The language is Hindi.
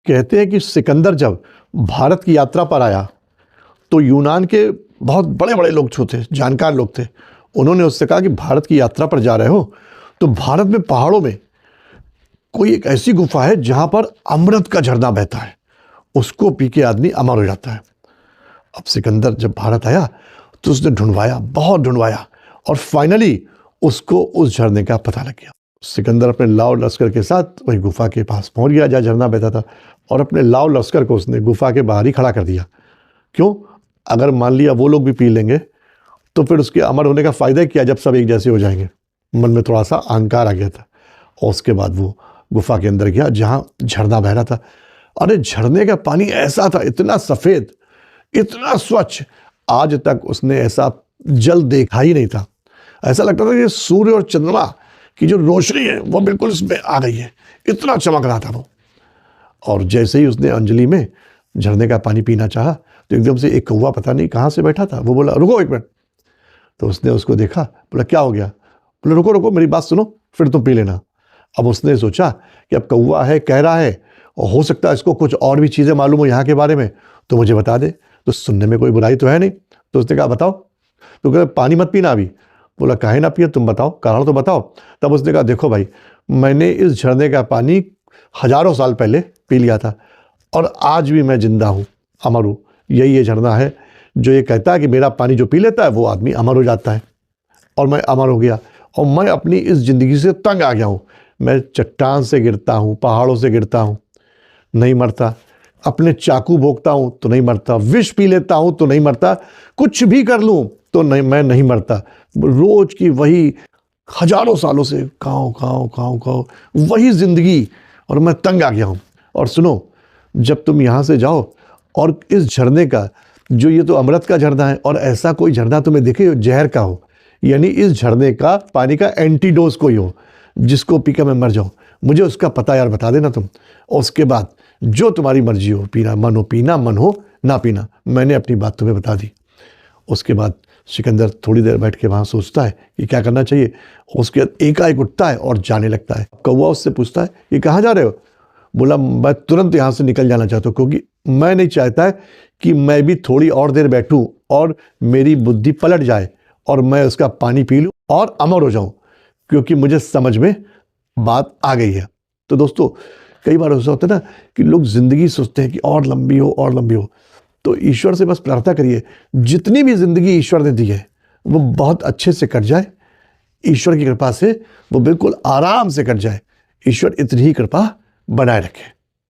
कहते हैं कि सिकंदर जब भारत की यात्रा पर आया तो यूनान के बहुत बड़े बड़े लोग जो थे, जानकार लोग थे, उन्होंने उससे कहा कि भारत की यात्रा पर जा रहे हो तो भारत में पहाड़ों में कोई एक ऐसी गुफा है जहां पर अमृत का झरना बहता है, उसको पी के आदमी अमर हो जाता है। अब सिकंदर जब भारत आया तो उसने ढूंढवाया, बहुत ढूंढवाया, और फाइनली उसको उस झरने का पता लग गया। सिकंदर अपने लाव लश्कर के साथ वही गुफा के पास पहुंच गया जहाँ झरना बहता था, और अपने लाव लश्कर को उसने गुफा के बाहर ही खड़ा कर दिया। क्यों? अगर मान लिया वो लोग भी पी लेंगे तो फिर उसके अमर होने का फ़ायदा क्या जब सब एक जैसे हो जाएंगे। मन में थोड़ा सा अहंकार आ गया था, और उसके बाद वो गुफा के अंदर गया जहाँ झरना बह रहा था। अरे झरने का पानी ऐसा था, इतना सफ़ेद, इतना स्वच्छ, आज तक उसने ऐसा जल देखा ही नहीं था। ऐसा लगता था कि सूर्य और चंद्रमा की जो रोशनी है वो बिल्कुल इसमें आ गई है, इतना चमक रहा था वो। और जैसे ही उसने अंजलि में झरने का पानी पीना चाहा तो एकदम से एक कौवा पता नहीं कहाँ से बैठा था, वो बोला रुको एक मिनट। तो उसने उसको देखा, बोला क्या हो गया? बोला रुको रुको, मेरी बात सुनो, फिर तुम पी लेना। अब उसने सोचा कि अब कौवा है, कह रहा है, और हो सकता है इसको कुछ और भी चीज़ें मालूम हो यहाँ के बारे में, तो मुझे बता दे, तो सुनने में कोई बुराई तो है नहीं। तो उसने कहा बताओ। तो कहते पानी मत पीना अभी। बोला काहे ना पिए, तुम बताओ, कारण तो बताओ। तब उसने कहा देखो भाई, मैंने इस झरने का पानी हजारों साल पहले पी लिया था, और आज भी मैं जिंदा हूँ, अमर हूँ। यही ये झरना है जो ये कहता है कि मेरा पानी जो पी लेता है वो आदमी अमर हो जाता है, और मैं अमर हो गया। और मैं अपनी इस ज़िंदगी से तंग आ गया हूँ। मैं चट्टान से गिरता हूँ, पहाड़ों से गिरता हूँ, नहीं मरता। अपने चाकू भोंकता हूँ तो नहीं मरता, विष पी लेता हूँ तो नहीं मरता, कुछ भी कर लूँ तो नहीं, मैं नहीं मरता। रोज की वही हजारों सालों से काँव काँव काँव काँव वही ज़िंदगी, और मैं तंग आ गया हूँ। और सुनो, जब तुम यहाँ से जाओ और इस झरने का, जो ये तो अमृत का झरना है, और ऐसा कोई झरना तुम्हें दिखे जहर का हो, यानी इस झरने का पानी का एंटीडोज कोई हो जिसको पीकर मैं मर जाऊँ, मुझे उसका पता यार बता देना तुम। और उसके बाद जो तुम्हारी मर्जी हो, पीना मन हो पीना, मन हो ना पीना, मैंने अपनी बात तुम्हें बता दी। उसके बाद सिकंदर थोड़ी देर बैठ के वहाँ सोचता है कि क्या करना चाहिए। उसके बाद एकाएक उठता है और जाने लगता है। कौवा उससे पूछता है ये कहाँ जा रहे हो? बोला मैं तुरंत यहाँ से निकल जाना चाहता हूँ, क्योंकि मैं नहीं चाहता है कि मैं भी थोड़ी और देर बैठूँ और मेरी बुद्धि पलट जाए और मैं उसका पानी पी लूँ और अमर हो जाऊँ, क्योंकि मुझे समझ में बात आ गई है। तो दोस्तों, कई बार ऐसा होता है ना कि लोग ज़िंदगी सोचते हैं कि और लंबी हो और लंबी हो। तो ईश्वर से बस प्रार्थना करिए, जितनी भी ज़िंदगी ईश्वर ने दी है वो बहुत अच्छे से कट जाए। ईश्वर की कृपा से वो बिल्कुल आराम से कट जाए। ईश्वर इतनी ही कृपा बनाए रखे।